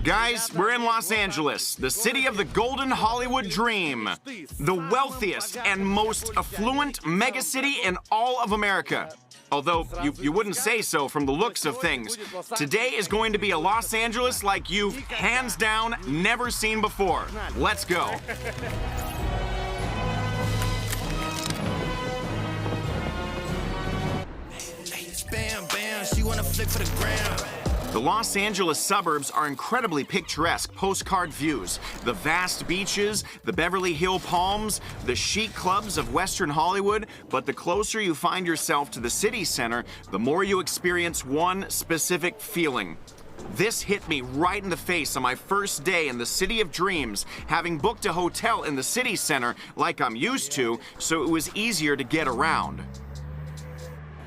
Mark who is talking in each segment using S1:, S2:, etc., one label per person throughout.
S1: Guys, we're in Los Angeles, the city of the golden Hollywood dream. The wealthiest and most affluent megacity in all of America. Although you wouldn't say so from the looks of things. Today is going to be a Los Angeles like you've, hands down, never seen before. Let's go.
S2: Bam, bam, she wanna flick for the gram.
S1: The Los Angeles suburbs are incredibly picturesque postcard views. The vast beaches, the Beverly Hills palms, the chic clubs of Western Hollywood, but the closer you find yourself to the city center, the more you experience one specific feeling. This hit me right in the face on my first day in the City of Dreams, having booked a hotel in the city center like I'm used to, so it was easier to get around.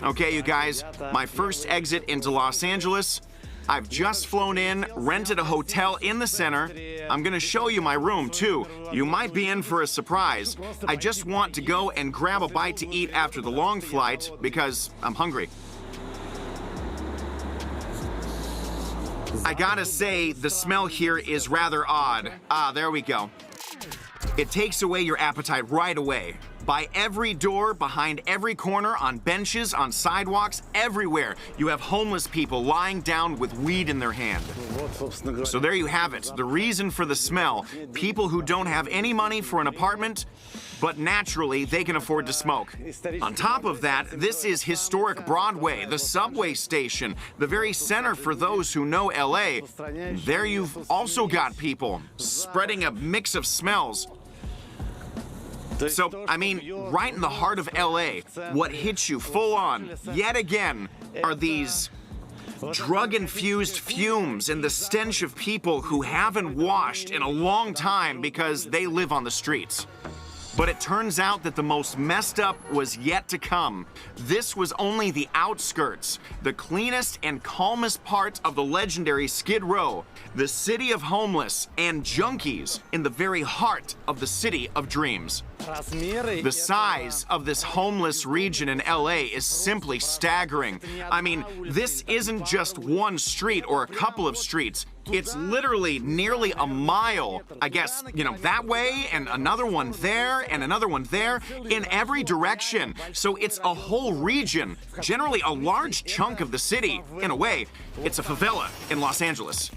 S1: Okay, you guys, my first exit into Los Angeles. I've just flown in, rented a hotel in the center. I'm gonna show you my room too. You might be in for a surprise. I just want to go and grab a bite to eat after the long flight because I'm hungry. I gotta say, the smell here is rather odd. Ah, there we go. It takes away your appetite right away. By every door, behind every corner, on benches, on sidewalks, everywhere, you have homeless people lying down with weed in their hand. So there you have it, the reason for the smell. People who don't have any money for an apartment, but naturally they can afford to smoke. On top of that, this is historic Broadway, the subway station, the very center for those who know LA. There you've also got people spreading a mix of smells. So, I mean, right in the heart of LA, what hits you full on, yet again, are these drug-infused fumes and the stench of people who haven't washed in a long time because they live on the streets. But it turns out that the most messed up was yet to come. This was only the outskirts, the cleanest and calmest part of the legendary Skid Row, the city of homeless and junkies in the very heart of the City of Dreams. The size of this homeless region in LA is simply staggering. I mean, this isn't just one street or a couple of streets. It's literally nearly a mile, I guess, that way, and another one there, and another one there, in every direction. So it's a whole region, generally a large chunk of the city. In a way, it's a favela in Los Angeles.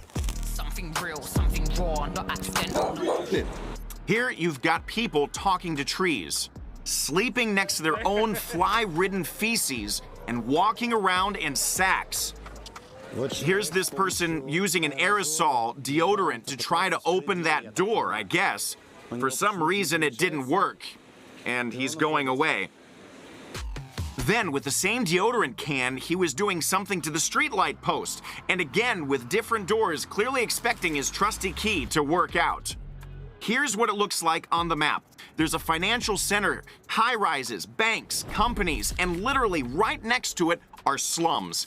S3: Something real, something raw, not accidental.
S1: Here you've got people talking to trees, sleeping next to their own fly-ridden feces, and walking around in sacks. Here's this person using an aerosol deodorant to try to open that door, I guess. For some reason it didn't work, and he's going away. Then, with the same deodorant can, he was doing something to the streetlight post, and again with different doors, clearly expecting his trusty key to work out. Here's what it looks like on the map. There's a financial center, high-rises, banks, companies, and literally right next to it are slums.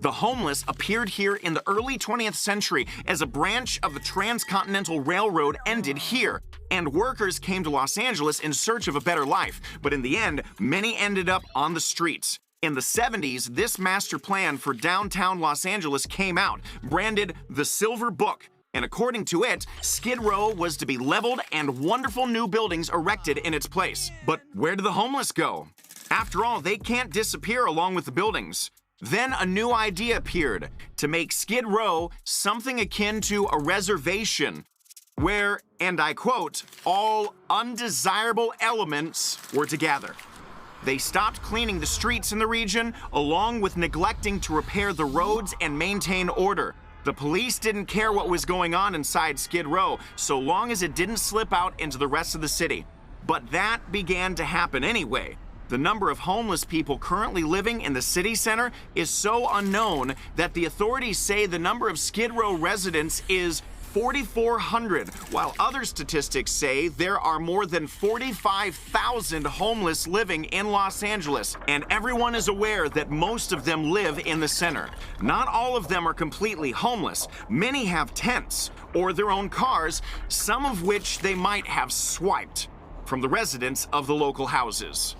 S1: The homeless appeared here in the early 20th century as a branch of the Transcontinental Railroad ended here, and workers came to Los Angeles in search of a better life, but in the end, many ended up on the streets. In the 70s, this master plan for downtown Los Angeles came out, branded the Silver Book, and according to it, Skid Row was to be leveled and wonderful new buildings erected in its place. But where do the homeless go? After all, they can't disappear along with the buildings. Then a new idea appeared, to make Skid Row something akin to a reservation, where, and I quote, all undesirable elements were to gather. They stopped cleaning the streets in the region, along with neglecting to repair the roads and maintain order. The police didn't care what was going on inside Skid Row, so long as it didn't slip out into the rest of the city. But that began to happen anyway. The number of homeless people currently living in the city center is so unknown that the authorities say the number of Skid Row residents is 4,400, while other statistics say there are more than 45,000 homeless living in Los Angeles, and everyone is aware that most of them live in the center. Not all of them are completely homeless. Many have tents or their own cars, some of which they might have swiped from the residents of the local houses.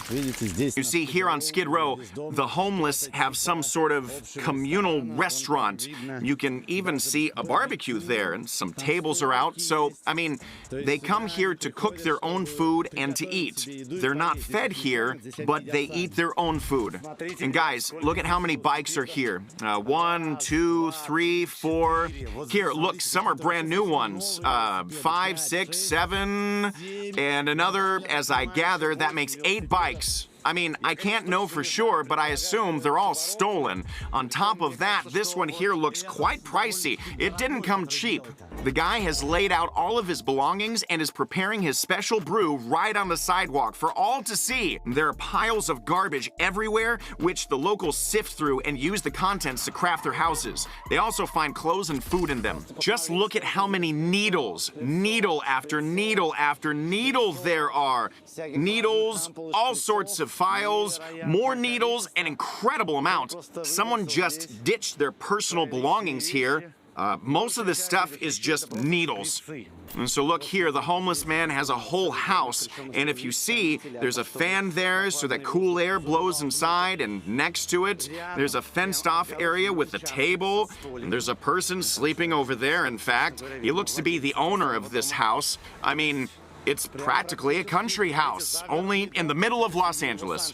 S1: You see, here on Skid Row, the homeless have some sort of communal restaurant. You can even see a barbecue there, and some tables are out. So, I mean, they come here to cook their own food and to eat. They're not fed here, but they eat their own food. And guys, look at how many bikes are here. 1, 2, 3, 4. Here, look, some are brand new ones. 5, 6, 7, and another, as I gather, that makes 8 bikes. I mean, I can't know for sure, but I assume they're all stolen. On top of that, this one here looks quite pricey. It didn't come cheap. The guy has laid out all of his belongings and is preparing his special brew right on the sidewalk for all to see. There are piles of garbage everywhere, which the locals sift through and use the contents to craft their houses. They also find clothes and food in them. Just look at how many needles, needle after needle after needle there are. Needles, all sorts of files, more needles, an incredible amount. Someone just ditched their personal belongings here. Most of this stuff is just needles. And so look here, the homeless man has a whole house, and if you see, there's a fan there so that cool air blows inside, and next to it, there's a fenced-off area with a table, and there's a person sleeping over there. In fact, he looks to be the owner of this house. I mean, it's practically a country house, only in the middle of Los Angeles.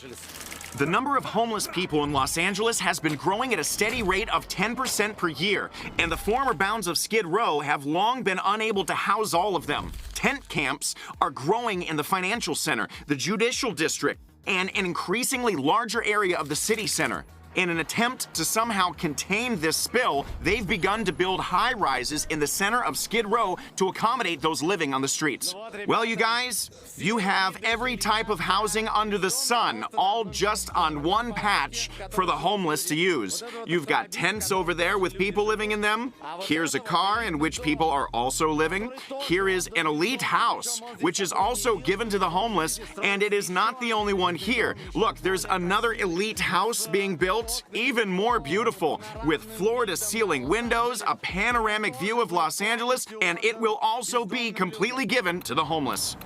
S1: The number of homeless people in Los Angeles has been growing at a steady rate of 10% per year, and the former bounds of Skid Row have long been unable to house all of them. Tent camps are growing in the financial center, the judicial district, and an increasingly larger area of the city center. In an attempt to somehow contain this spill, they've begun to build high-rises in the center of Skid Row to accommodate those living on the streets. Well, you guys, you have every type of housing under the sun, all just on one patch for the homeless to use. You've got tents over there with people living in them. Here's a car in which people are also living. Here is an elite house, which is also given to the homeless, and it is not the only one here. Look, there's another elite house being built, even more beautiful, with floor-to-ceiling windows, a panoramic view of Los Angeles, and it will also be completely given to the homeless.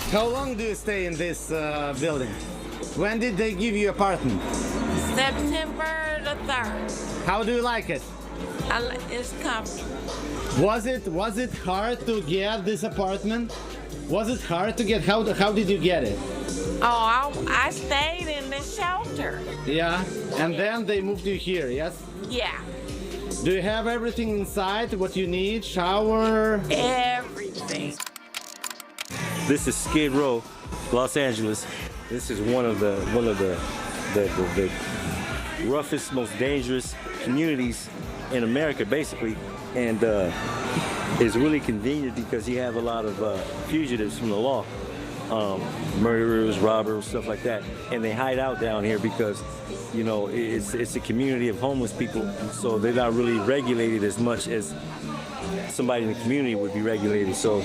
S4: How long do you stay in this building? When did they give you apartment?
S5: September the 3rd.
S4: How do you like it?
S5: It's comfortable.
S4: Was it hard to get this apartment? Was it hard to get? How did you get it?
S5: Oh, I stayed in the shelter.
S4: Yeah, and then they moved you here, yes?
S5: Yeah,
S4: Do you have everything inside? What you need? Shower?
S5: everything.
S6: This is Skid Row, Los Angeles. This is one of the roughest, most dangerous communities in America, basically, and it's really convenient because you have a lot of fugitives from the law, murderers, robbers, stuff like that, and they hide out down here because, you know, it's a community of homeless people, so they're not really regulated as much as somebody in the community would be regulated. So.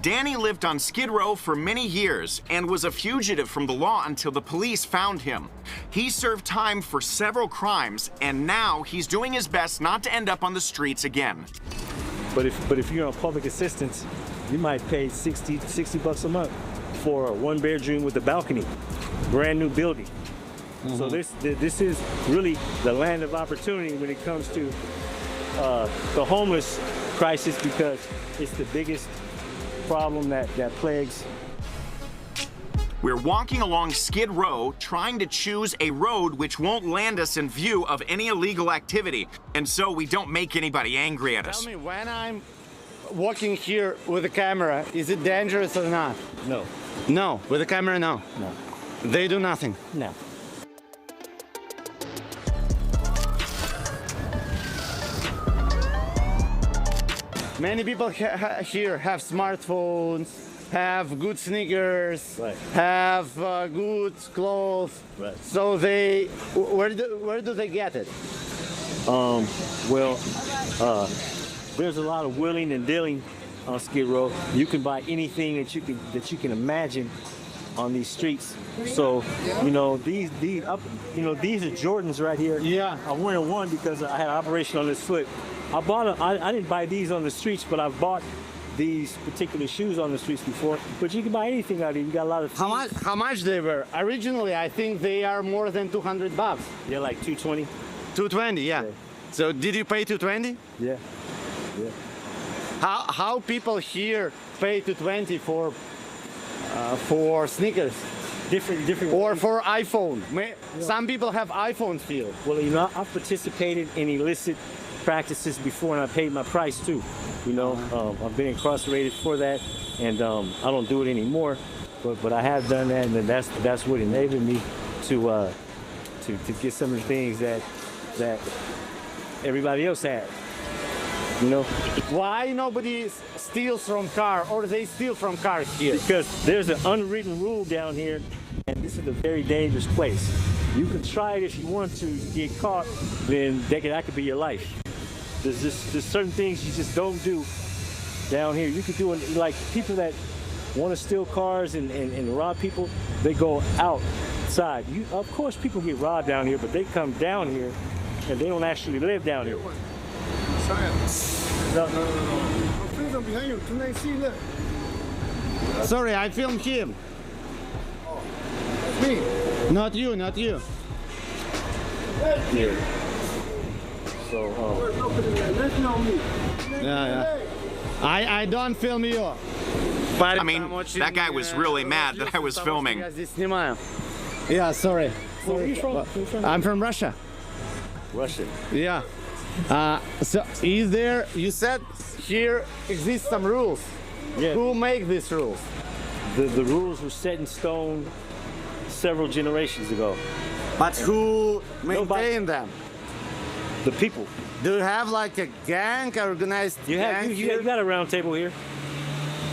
S1: Danny lived on Skid Row for many years and was a fugitive from the law until the police found him. He served time for several crimes, and now he's doing his best not to end up on the streets again.
S6: But if you're on public assistance, you might pay 60 bucks a month for a one-bedroom with a balcony, brand new building. Mm-hmm. So this is really the land of opportunity when it comes to the homeless crisis, because it's the biggest problem that plagues.
S1: We're walking along Skid Row, trying to choose a road which won't land us in view of any illegal activity, and so we don't make anybody angry at us.
S4: Tell me, when I'm walking here with a camera, is it dangerous or not?
S6: No.
S4: No, with a camera, no.
S6: No.
S4: They do nothing.
S6: No.
S4: Many people here have smartphones, have good sneakers,
S6: right,
S4: have good clothes.
S6: Right.
S4: So they, where do they get it?
S6: There's a lot of wheeling and dealing on Skid Row. You can buy anything that you can imagine on these streets. So, you know, these are Jordans right here.
S4: Yeah.
S6: I'm wearing one because I had an operation on this foot. I didn't buy these on the streets, but I bought these particular shoes on the streets before, but you can buy anything out here. You got a lot of
S4: How much they were? Originally, I think they are more than $200.
S6: Yeah, like 220.
S4: 220, yeah.
S6: Yeah.
S4: So did you pay 220?
S6: Yeah. Yeah.
S4: How people here pay 220 for sneakers
S6: Different.
S4: or for iPhone? Some people have iPhones here.
S6: Well, you know, I've participated in illicit practices before, and I paid my price too. You know, I've been incarcerated for that, and I don't do it anymore. But I have done that, and that's what enabled me to get some of the things that everybody else had. You know,
S4: Why nobody steals from car, or they steal from cars here?
S6: because there's an unwritten rule down here, and this is a very dangerous place. You can try it if you want to get caught, then that could be your life. There's certain things you just don't do down here. You could do it, like people that want to steal cars and rob people, they go outside. Of course, people get robbed down here, but they come down here and they don't actually live down here. No.
S4: Sorry, I filmed him.
S7: Me?
S4: Not you.
S6: Yeah. So,
S4: Yeah. I don't film you.
S1: I mean, that guy was really mad that I was filming.
S4: Yeah, sorry.
S6: where are you from?
S4: I'm from Russia.
S6: Russia.
S4: Yeah. So is there? You said here exist some rules.
S6: Yeah.
S4: Who make these rules?
S6: The rules were set in stone several generations ago.
S4: But who
S6: Nobody.
S4: maintain them?
S6: The people.
S4: Do you have like a gang, organized
S6: You
S4: gang
S6: have
S4: here?
S6: you got a round table here.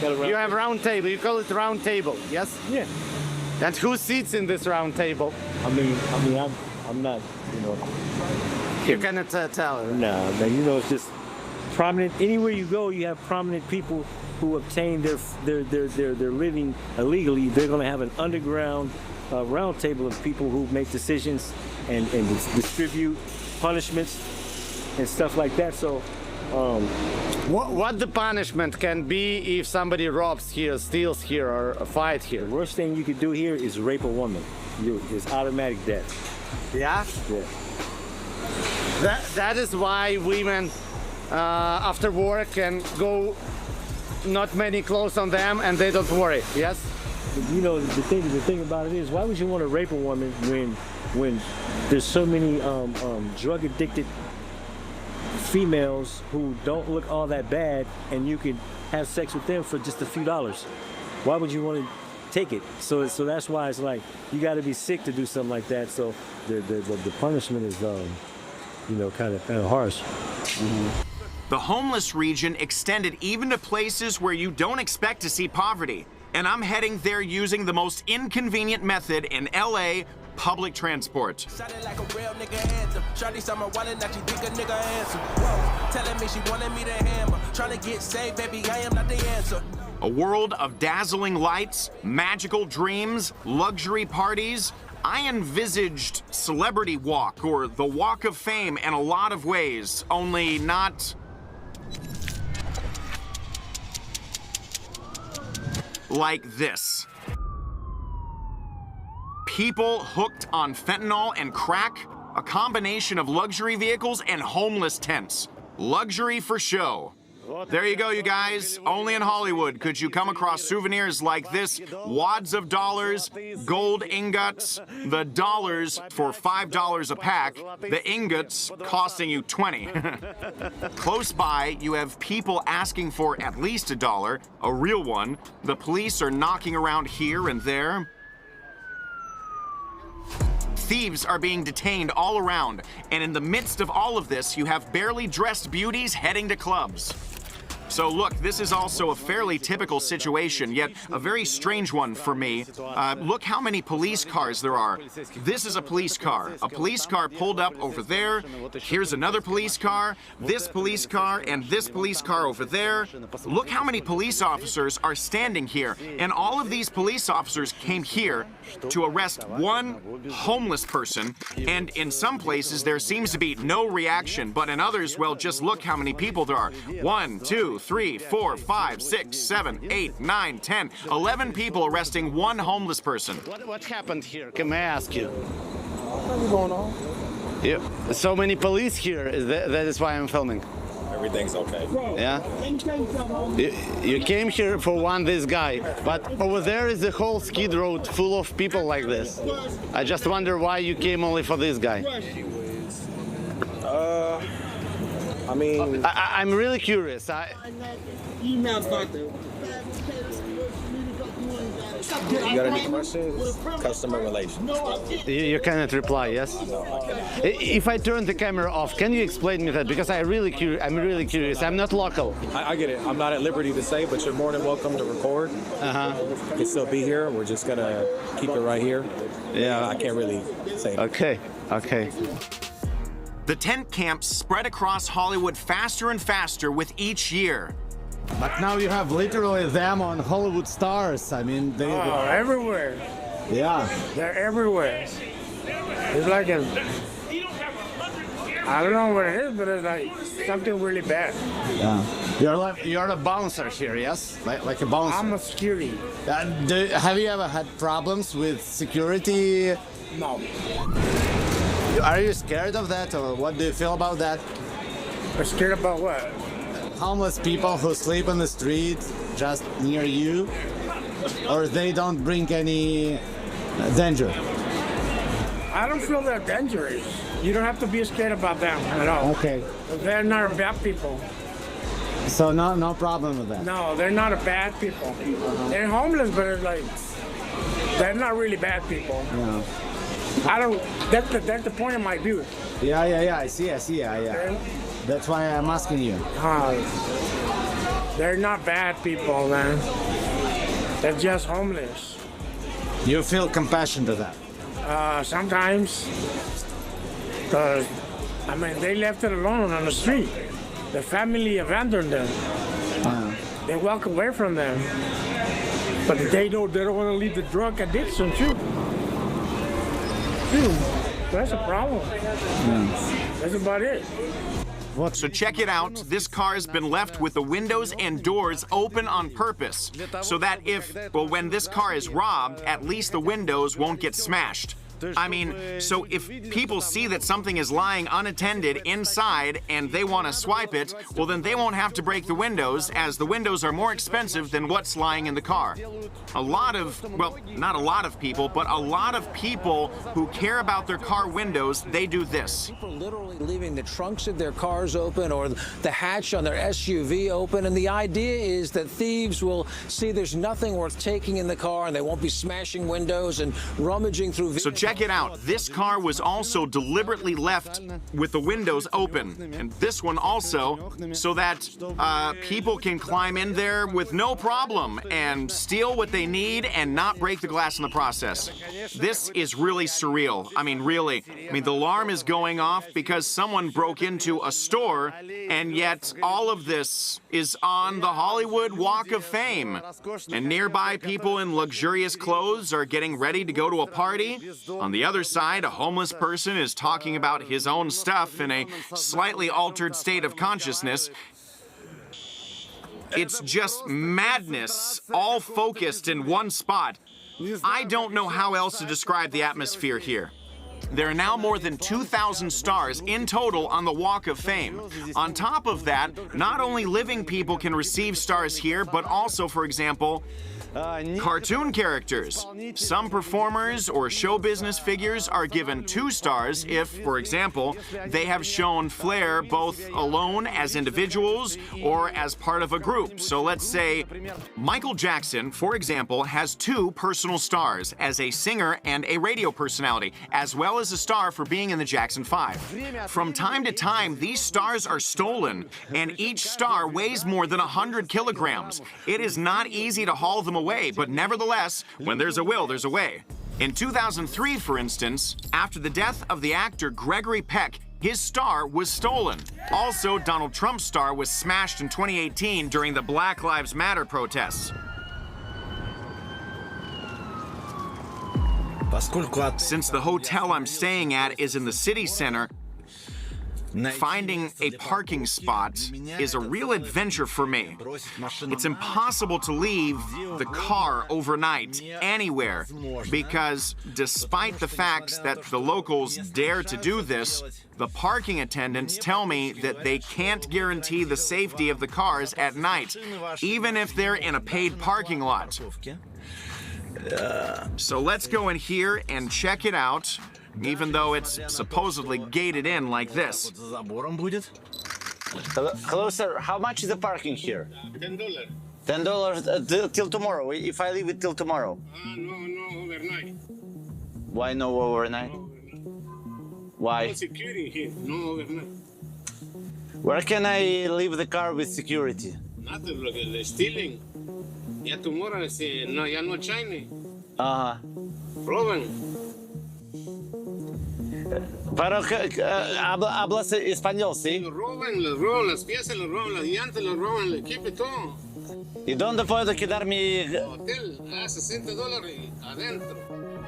S4: You have round table. You call it round table, yes?
S6: Yeah.
S4: And who sits in this round table?
S6: I mean, I'm not, you know.
S4: You cannot tell.
S6: No, you know, it's just prominent. Anywhere you go, you have prominent people who obtain their living illegally. They're going to have an underground round table of people who make decisions and distribute punishments and stuff like that. So,
S4: What the punishment can be if somebody robs here, steals here, or fight here?
S6: the worst thing you could do here is rape a woman. It's automatic death.
S4: Yeah.
S6: Yeah.
S4: That is why women after work can go not many clothes on them and they don't worry. Yes.
S6: You know, the thing about it is, why would you want to rape a woman when there's so many drug addicted females who don't look all that bad, and you can have sex with them for just a few dollars? Why would you want to take it? So that's why it's like you got to be sick to do something like that. So the punishment is you know, kind of harsh. Mm-hmm.
S1: The homeless region extended even to places where you don't expect to see poverty. And I'm heading there using the most inconvenient method in LA, public transport.
S2: Sounded like a real nigga anthem. Shawty saw my wallet, now she think a nigga answer. Whoa, telling me she wanted me to hammer. Trying to get saved, baby, I am not the answer.
S1: A world of dazzling lights, magical dreams, luxury parties. I envisaged Celebrity Walk or the Walk of Fame in a lot of ways, only not like this. People hooked on fentanyl and crack, a combination of luxury vehicles and homeless tents. Luxury for show. There you go, you guys. Only in Hollywood could you come across souvenirs like this. Wads of dollars, gold ingots, the dollars for $5 a pack, the ingots costing you 20. Close by, you have people asking for at least $1, a real one. The police are knocking around here and there. Thieves are being detained all around, and in the midst of all of this, you have barely dressed beauties heading to clubs. So look, this is also a fairly typical situation, yet a very strange one for me. Look how many police cars there are. This is a police car. A police car pulled up over there. Here's another police car, this police car, and this police car over there. Look how many police officers are standing here. And all of these police officers came here to arrest one homeless person. And in some places, there seems to be no reaction, but in others, well, just look how many people there are. 1, 2, 3, 4, 5, 6, 7, 8, 9, 10, 11 people arresting one homeless person.
S4: What happened here? Can I ask you?
S7: What's going on?
S4: Yeah. So many police here. That is why I'm filming.
S7: Everything's okay.
S4: Yeah. You came here for this guy, but over there is the whole skid road full of people like this. I just wonder why you came only for this guy.
S7: I mean,
S4: I'm really curious.
S7: you got any questions? Customer relations.
S4: You cannot reply, yes?
S7: No, I cannot.
S4: If I turn the camera off, can you explain me that? Because I'm really curious. I'm not local.
S7: I get it. I'm not at liberty to say, but you're more than welcome to record. You can still be here. We're just gonna keep it right here.
S4: Yeah.
S7: I can't really say.
S4: Okay.
S1: The tent camps spread across Hollywood faster and faster with each year.
S4: But now you have literally them on Hollywood stars. I mean, they.
S8: Oh, everywhere.
S4: Yeah.
S8: They're everywhere. It's like I don't know what it is, but it's like something really bad.
S4: Yeah. You're a bouncer here, yes? Like a bouncer.
S8: I'm a security.
S4: Have you ever had problems with security?
S8: No.
S4: Are you scared of that, or what do you feel about that?
S8: I'm scared about what?
S4: Homeless people who sleep on the street just near you, or they don't bring any danger?
S8: I don't feel they're dangerous. You don't have to be scared about them at all.
S4: Okay.
S8: They're not bad people.
S4: So no problem with that?
S8: No, they're not a bad people. They're homeless, but it's like, they're not really bad people.
S4: Yeah.
S8: That's the point of my view.
S4: Yeah, I see, yeah. That's why I'm asking you.
S8: They're not bad people, man. They're just homeless.
S4: You feel compassion to that?
S8: Sometimes. Because, I mean, they left it alone on the street. The family abandoned them. They walk away from them. But they don't want to leave the drug addiction, too. That's a problem. That's about it.
S1: So check it out. This car has been left with the windows and doors open on purpose so that when this car is robbed, at least the windows won't get smashed. I mean, so if people see that something is lying unattended inside and they want to swipe it, well, then they won't have to break the windows, as the windows are more expensive than what's lying in the car. Not a lot of people, but a lot of people who care about their car windows, they do this.
S9: People literally leaving the trunks of their cars open or the hatch on their SUV open, and the idea is that thieves will see there's nothing worth taking in the car and they won't be smashing windows and rummaging through.
S1: So check it out. This car was also deliberately left with the windows open, and this one also, so that people can climb in there with no problem and steal what they need and not break the glass in the process. This is really surreal. I mean, really. I mean, the alarm is going off because someone broke into a store, and yet all of this is on the Hollywood Walk of Fame. And nearby, people in luxurious clothes are getting ready to go to a party. On the other side, a homeless person is talking about his own stuff in a slightly altered state of consciousness. It's just madness, all focused in one spot. I don't know how else to describe the atmosphere here. There are now more than 2,000 stars in total on the Walk of Fame. On top of that, not only living people can receive stars here, but also, for example, cartoon characters. Some performers or show business figures are given 2 stars if, for example, they have shown flair both alone as individuals or as part of a group. So let's say Michael Jackson, for example, has 2 personal stars as a singer and a radio personality, as well as a star for being in the Jackson 5. From time to time, these stars are stolen, and each star weighs more than 100 kilograms. It is not easy to haul them away, but nevertheless, when there's a will, there's a way. In 2003, for instance, after the death of the actor Gregory Peck, his star was stolen. Also, Donald Trump's star was smashed in 2018 during the Black Lives Matter protests. Since the hotel I'm staying at is in the city center, Finding a parking spot is a real adventure for me. It's impossible to leave the car overnight anywhere because despite the fact that the locals dare to do this, the parking attendants tell me that they can't guarantee the safety of the cars at night, even if they're in a paid parking lot. So let's go in here and check it out, even though it's supposedly gated in like this.
S4: Hello, sir. How much is the parking here? $10. $10 till tomorrow. If I leave it till tomorrow.
S10: No, overnight.
S4: Why no overnight? Why?
S10: No security here, no overnight.
S4: Where can I leave the car with security?
S10: Nothing, look, they're stealing. Ya tomorrow, no, ya no China. Roban.
S4: Pero hablas español, ¿sí?
S10: Les roban las piezas, les roban las llantas, les roban el equipo y todo.
S4: ¿Y dónde puedo quedar mi
S10: hotel? $60 adentro.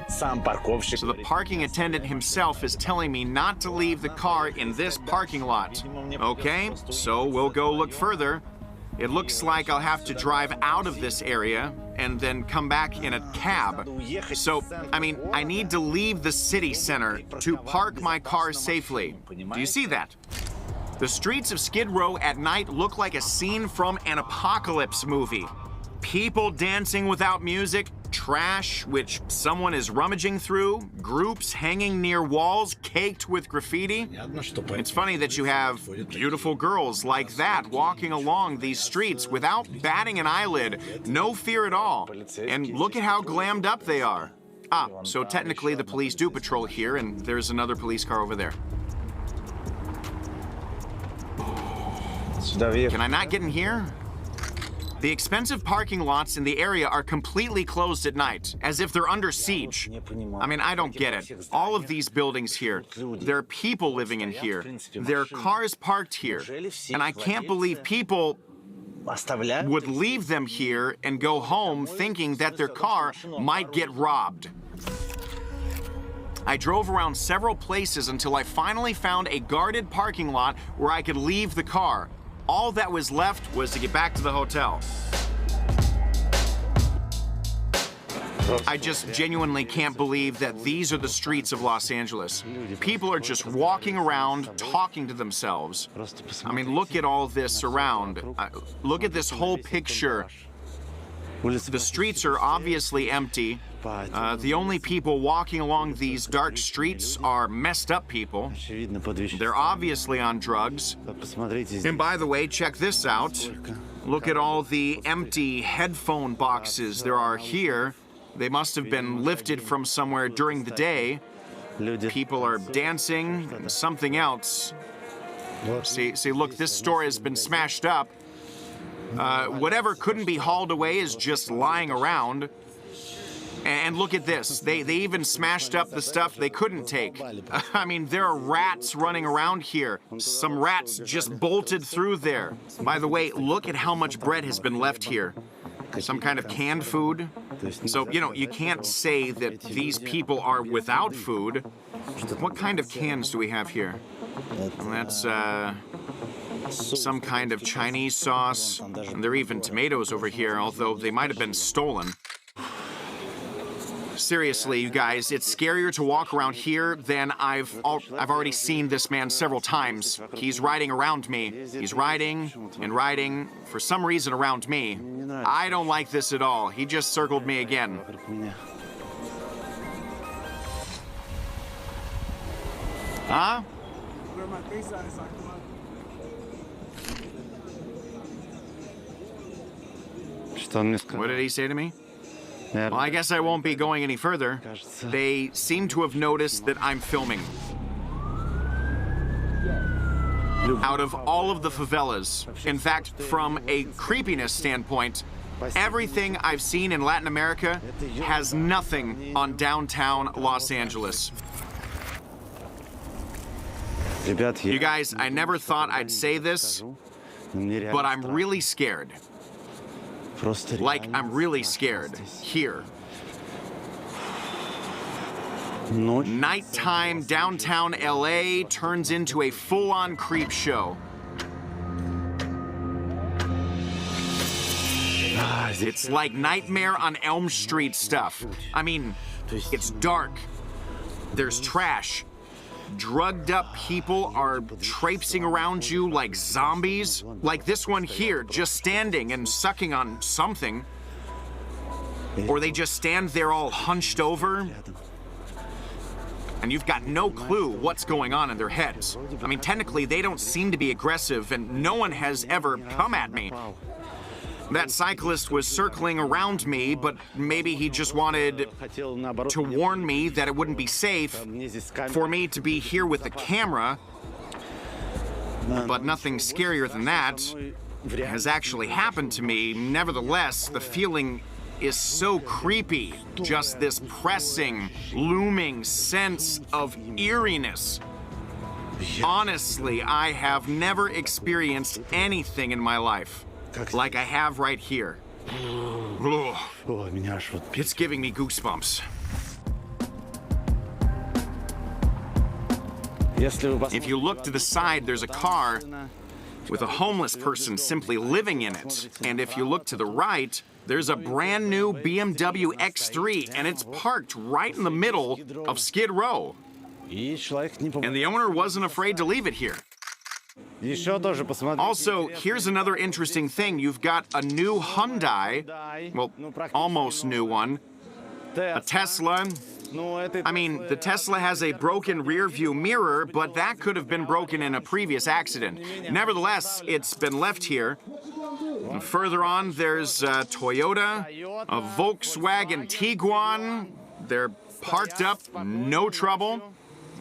S1: So the parking attendant himself is telling me not to leave the car in this parking lot. Okay, so we'll go look further. It looks like I'll have to drive out of this area and then come back in a cab. So, I mean, I need to leave the city center to park my car safely. Do you see that? The streets of Skid Row at night look like a scene from an apocalypse movie. People dancing without music, trash which someone is rummaging through, groups hanging near walls caked with graffiti. It's funny that you have beautiful girls like that walking along these streets without batting an eyelid, no fear at all. And look at how glammed up they are. So technically the police do patrol here, and there's another police car over there. Can I not get in here? The expensive parking lots in the area are completely closed at night, as if they're under siege. I mean, I don't get it. All of these buildings here, there are people living in here. There are cars parked here. And I can't believe people would leave them here and go home thinking that their car might get robbed. I drove around several places until I finally found a guarded parking lot where I could leave the car. All that was left was to get back to the hotel. I just genuinely can't believe that these are the streets of Los Angeles. People are just walking around, talking to themselves. I mean, look at all this around. Look at this whole picture. The streets are obviously empty. The only people walking along these dark streets are messed up people. They're obviously on drugs. And by the way, check this out. Look at all the empty headphone boxes there are here. They must have been lifted from somewhere during the day. People are dancing and something else. See, look, this store has been smashed up. Whatever couldn't be hauled away is just lying around. And look at this. They even smashed up the stuff they couldn't take. I mean, there are rats running around here. Some rats just bolted through there. By the way, look at how much bread has been left here. Some kind of canned food. So, you know, you can't say that these people are without food. What kind of cans do we have here? Well, that's, some kind of Chinese sauce. And there are even tomatoes over here, although they might have been stolen. Seriously, you guys, it's scarier to walk around here than I've already seen this man several times. He's riding around me. He's riding and riding for some reason around me. I don't like this at all. He just circled me again. Huh? What did he say to me? Well, I guess I won't be going any further. They seem to have noticed that I'm filming. Out of all of the favelas, in fact, from a creepiness standpoint, everything I've seen in Latin America has nothing on downtown Los Angeles. You guys, I never thought I'd say this, but I'm really scared. Like, I'm really scared. Here. Nighttime downtown LA turns into a full-on creep show. It's like Nightmare on Elm Street stuff. I mean, it's dark. There's trash. Drugged up people are traipsing around you like zombies. Like this one here, just standing and sucking on something. Or they just stand there all hunched over. And you've got no clue what's going on in their heads. I mean, technically, they don't seem to be aggressive, and no one has ever come at me. That cyclist was circling around me, but maybe he just wanted to warn me that it wouldn't be safe for me to be here with the camera. But nothing scarier than that has actually happened to me. Nevertheless, the feeling is so creepy. Just this pressing, looming sense of eeriness. Honestly, I have never experienced anything in my life like I have right here. Ugh. It's giving me goosebumps. If you look to the side, there's a car with a homeless person simply living in it. And if you look to the right, there's a brand new BMW X3, and it's parked right in the middle of Skid Row. And the owner wasn't afraid to leave it here. Also, here's another interesting thing. You've got a new Hyundai, well, almost new one, a Tesla. I mean, the Tesla has a broken rear view mirror, but that could have been broken in a previous accident. Nevertheless, it's been left here. And further on, there's a Toyota, a Volkswagen Tiguan. They're parked up, no trouble.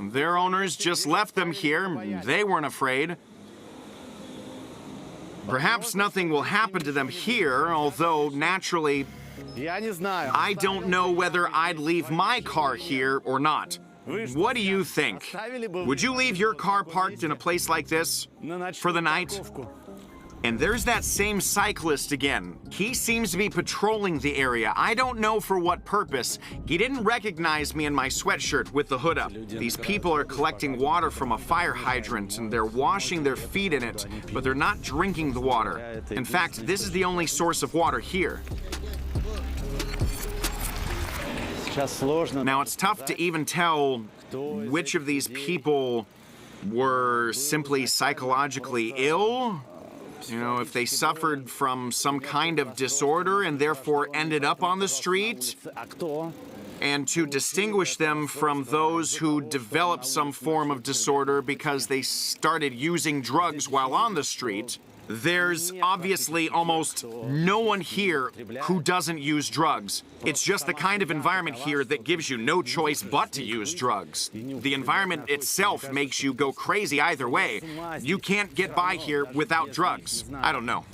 S1: Their owners just left them here. They weren't afraid. Perhaps nothing will happen to them here, although naturally, I don't know whether I'd leave my car here or not. What do you think? Would you leave your car parked in a place like this for the night? And there's that same cyclist again. He seems to be patrolling the area. I don't know for what purpose. He didn't recognize me in my sweatshirt with the hood up. These people are collecting water from a fire hydrant and they're washing their feet in it, but they're not drinking the water. In fact, this is the only source of water here. Now, it's tough to even tell which of these people were simply psychologically ill. You know, if they suffered from some kind of disorder and therefore ended up on the street, and to distinguish them from those who developed some form of disorder because they started using drugs while on the street, there's obviously almost no one here who doesn't use drugs. It's just the kind of environment here that gives you no choice but to use drugs. The environment itself makes you go crazy either way. You can't get by here without drugs. I don't know.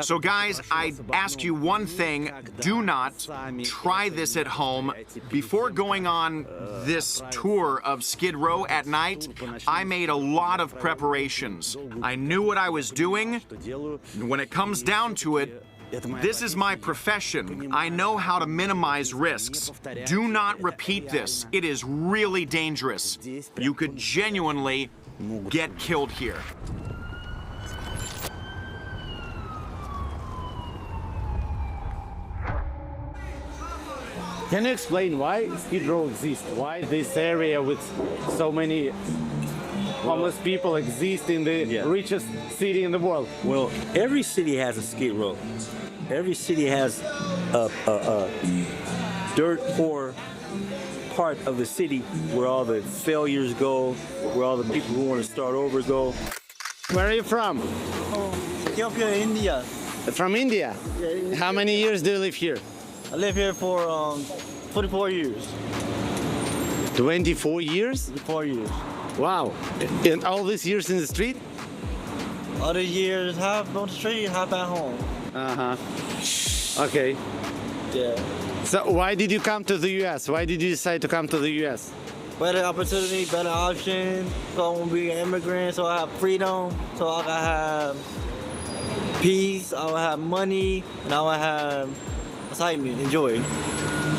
S1: So guys, I ask you one thing, do not try this at home. Before going on this tour of Skid Row at night, I made a lot of preparations. I knew what I was doing. When it comes down to it, this is my profession. I know how to minimize risks. Do not repeat this. It is really dangerous. You could genuinely get killed here.
S4: Can you explain why Skid Row exists? Why this area with so many homeless people exists in the richest city in the world?
S6: Well, every city has a Skid Row. Every city has a dirt poor part of the city where all the failures go, where all the people who want to start over go.
S4: Where are you from?
S11: Ethiopia, India.
S4: From India?
S11: Yeah.
S4: How many years do you live here?
S11: I live here for 24 years.
S4: 24 years?
S11: 24 years.
S4: Wow. And all these years in the street?
S11: Other years, half on the street, half at home.
S4: Uh-huh. Okay.
S11: Yeah.
S4: So why did you come to the U.S.? Why did you decide to come to the U.S.?
S11: Better opportunity, better option. So I want to be an immigrant, so I have freedom, so I can have peace, I will have money, and I will have excitement, enjoy.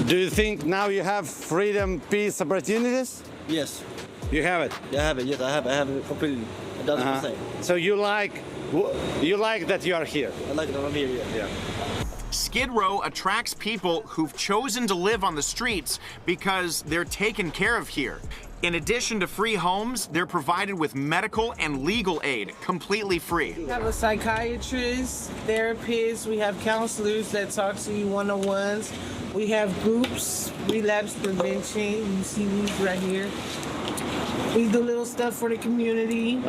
S4: Do you think now you have freedom, peace, opportunities?
S11: Yes.
S4: You have it?
S11: Yeah, I have it. Yes, I have it completely. 1,000%.
S4: So you like that you are here?
S11: I like it. I'm here, yeah.
S1: Skid Row attracts people who've chosen to live on the streets because they're taken care of here. In addition to free homes, they're provided with medical and legal aid, completely free.
S12: We have a psychiatrist, therapist, we have counselors that talk to you one-on-ones. We have groups, relapse prevention, you see these right here. We do little stuff for the community.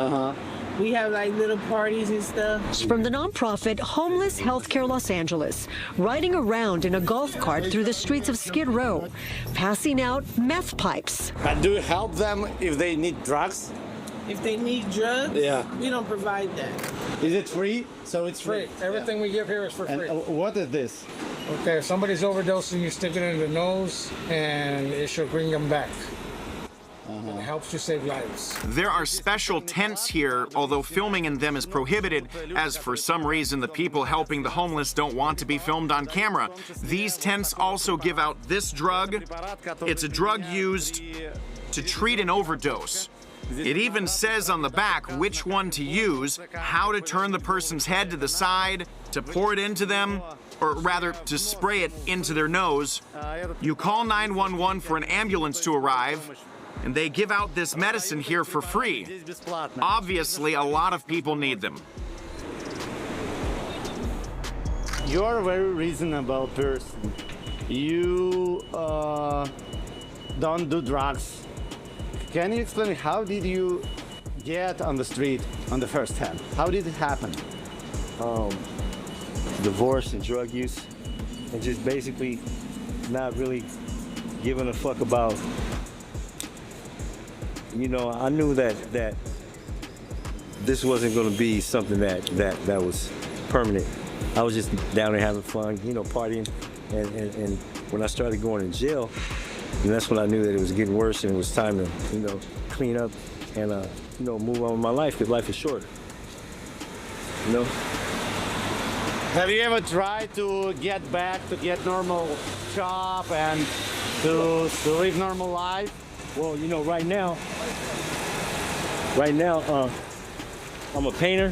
S12: We have like little parties and stuff.
S13: From the nonprofit Homeless Healthcare Los Angeles, riding around in a golf cart through the streets of Skid Row, passing out meth pipes.
S4: And do you help them if they need drugs?
S12: If they need drugs, we don't provide that.
S4: Is it free? So it's free.
S8: Everything we give here is for free.
S4: And what is this?
S8: Okay, if somebody's overdosing, you stick it in the nose, and it should bring them back. It helps you save lives.
S1: There are special tents here, although filming in them is prohibited, as for some reason the people helping the homeless don't want to be filmed on camera. These tents also give out this drug. It's a drug used to treat an overdose. It even says on the back which one to use, how to turn the person's head to the side, to pour it into them, or rather to spray it into their nose. You call 911 for an ambulance to arrive, and they give out this medicine here for free. Obviously, a lot of people need them.
S4: You're a very reasonable person. You don't do drugs. Can you explain how did you get on the street on the first hand? How did it happen?
S6: Divorce and drug use, and just basically not really giving a fuck about. You know, I knew that this wasn't going to be something that was permanent. I was just down there having fun, you know, partying, and when I started going in jail, and that's when I knew that it was getting worse and it was time to, you know, clean up and you know, move on with my life, because life is short. You know.
S4: Have you ever tried to get back to get normal job and to live normal life?
S6: Well, you know, right now, I'm a painter.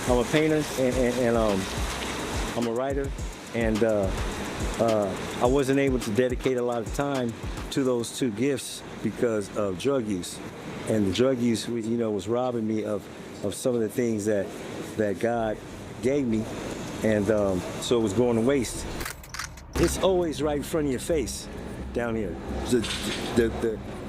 S6: And I'm a writer, and I wasn't able to dedicate a lot of time to those two gifts because of drug use, and the drug use, you know, was robbing me of some of the things that God gave me, and so it was going to waste. It's always right in front of your face down here.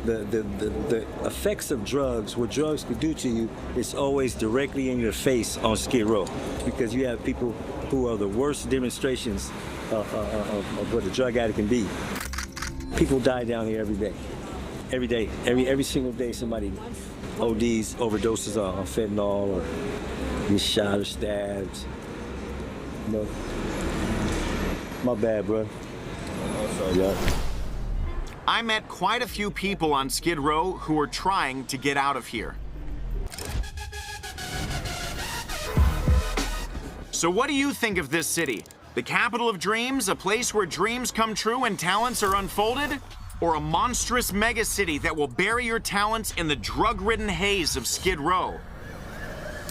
S6: The effects of drugs, what drugs could do to you, is always directly in your face on Skid Row, because you have people who are the worst demonstrations of what a drug addict can be. People die down here every day. Every single day somebody ODs, overdoses on fentanyl, or gets shot or stabbed. You know, my bad, bro. Yeah.
S1: I met quite a few people on Skid Row who were trying to get out of here. So what do you think of this city? The capital of dreams, a place where dreams come true and talents are unfolded? Or a monstrous megacity that will bury your talents in the drug-ridden haze of Skid Row?